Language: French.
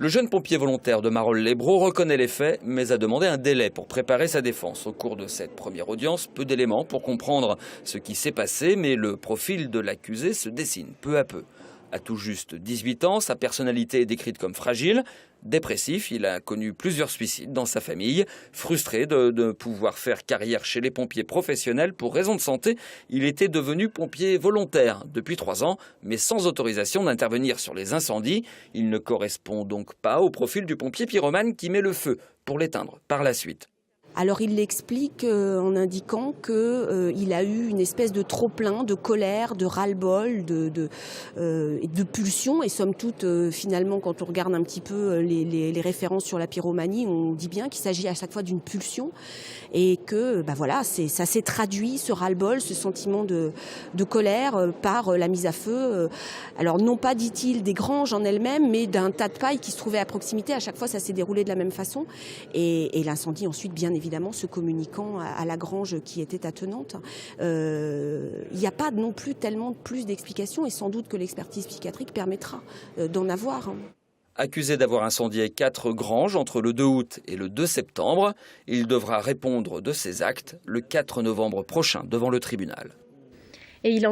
Le jeune pompier volontaire de Marolles-les-Braud reconnaît les faits, mais a demandé un délai pour préparer sa défense. Au cours de cette première audience, peu d'éléments pour comprendre ce qui s'est passé, mais le profil de l'accusé se dessine peu à peu. À tout juste 18 ans, sa personnalité est décrite comme fragile. Dépressif, il a connu plusieurs suicides dans sa famille. Frustré de ne pouvoir faire carrière chez les pompiers professionnels pour raison de santé, il était devenu pompier volontaire depuis 3 ans, mais sans autorisation d'intervenir sur les incendies. Il ne correspond donc pas au profil du pompier pyromane qui met le feu pour l'éteindre par la suite. Alors il l'explique en indiquant qu'il a eu une espèce de trop-plein, de colère, de ras-le-bol, de pulsion. Et somme toute, finalement, quand on regarde un petit peu les références sur la pyromanie, on dit bien qu'il s'agit à chaque fois d'une pulsion. Et que voilà, ça s'est traduit, ce ras-le-bol, ce sentiment de colère par la mise à feu. Alors non pas, dit-il, des granges en elles-mêmes, mais d'un tas de paille qui se trouvait à proximité. À chaque fois, ça s'est déroulé de la même façon. Et l'incendie ensuite, bien évidemment, se communiquant à la grange qui était attenante. Il n'y a pas non plus tellement plus d'explications et sans doute que l'expertise psychiatrique permettra d'en avoir. Accusé d'avoir incendié 4 granges entre le 2 août et le 2 septembre, il devra répondre de ses actes le 4 novembre prochain devant le tribunal. Et il